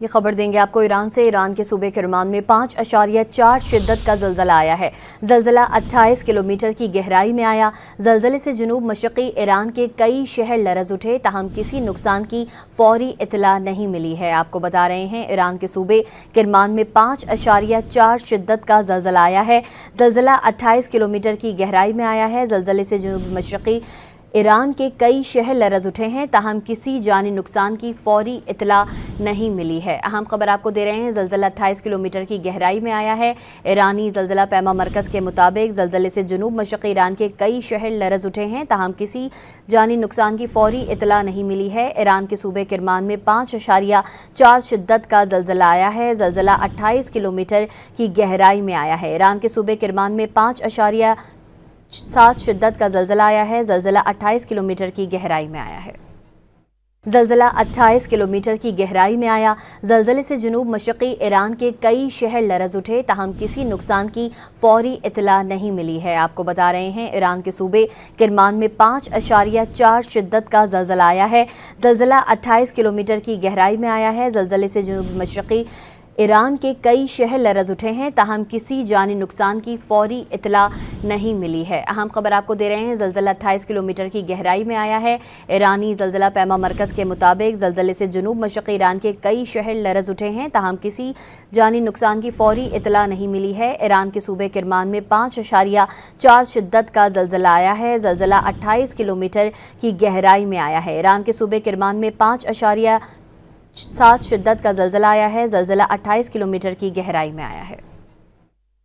یہ خبر دیں گے آپ کو ایران سے۔ ایران کے صوبے کرمان میں 5.4 شدت کا زلزلہ آیا ہے۔ زلزلہ 28 کلومیٹر کی گہرائی میں آیا۔ زلزلے سے جنوب مشرقی ایران کے کئی شہر لرز اٹھے، تاہم کسی نقصان کی فوری اطلاع نہیں ملی ہے۔ آپ کو بتا رہے ہیں ایران کے صوبے کرمان میں 5.4 شدت کا زلزلہ آیا ہے۔ زلزلہ 28 کلومیٹر کی گہرائی میں آیا ہے۔ زلزلے سے جنوب مشرقی ایران کے کئی شہر لرز اٹھے ہیں، تاہم کسی جانی نقصان کی فوری اطلاع نہیں ملی ہے۔ اہم خبر آپ کو دے رہے ہیں، زلزلہ 28 کلومیٹر کی گہرائی میں آیا ہے۔ ایرانی زلزلہ پیما مرکز کے مطابق زلزلے سے جنوب مشرقی ایران کے کئی شہر لرز اٹھے ہیں، تاہم کسی جانی نقصان کی فوری اطلاع نہیں ملی ہے۔ ایران کے صوبے کرمان میں 5.4 شدت کا زلزلہ آیا ہے۔ زلزلہ 28 کلومیٹر کی گہرائی میں آیا ہے۔ ایران کے صوبے کرمان میں 5.7 شدت کا زلزلہ آیا ہے۔ زلزلہ 28 کلومیٹر کی گہرائی میں آیا ہے۔ زلزلہ 28 کلومیٹر کی گہرائی میں آیا۔ زلزلے سے جنوب مشرقی ایران کے کئی شہر لرز اٹھے، تاہم کسی نقصان کی فوری اطلاع نہیں ملی ہے۔ آپ کو بتا رہے ہیں ایران کے صوبے کرمان میں 5.4 شدت کا زلزلہ آیا ہے۔ زلزلہ 28 کلومیٹر کی گہرائی میں آیا ہے۔ زلزلے سے جنوب مشرقی ایران کے کئی شہر لرز اٹھے ہیں، تاہم کسی جانی نقصان کی فوری اطلاع نہیں ملی ہے۔ اہم خبر آپ کو دے رہے ہیں، زلزلہ 28 کلومیٹر کی گہرائی میں آیا ہے۔ ایرانی زلزلہ پیما مرکز کے مطابق زلزلے سے جنوب مشرقی ایران کے کئی شہر لرز اٹھے ہیں، تاہم کسی جانی نقصان کی فوری اطلاع نہیں ملی ہے۔ ایران کے صوبے کرمان میں 5.4 شدت کا زلزلہ آیا ہے۔ زلزلہ 28 کلومیٹر کی گہرائی میں آیا ہے۔ ایران کے صوبے کرمان میں 5.7 شدت کا زلزلہ آیا ہے۔ زلزلہ 28 کلومیٹر کی گہرائی میں آیا ہے۔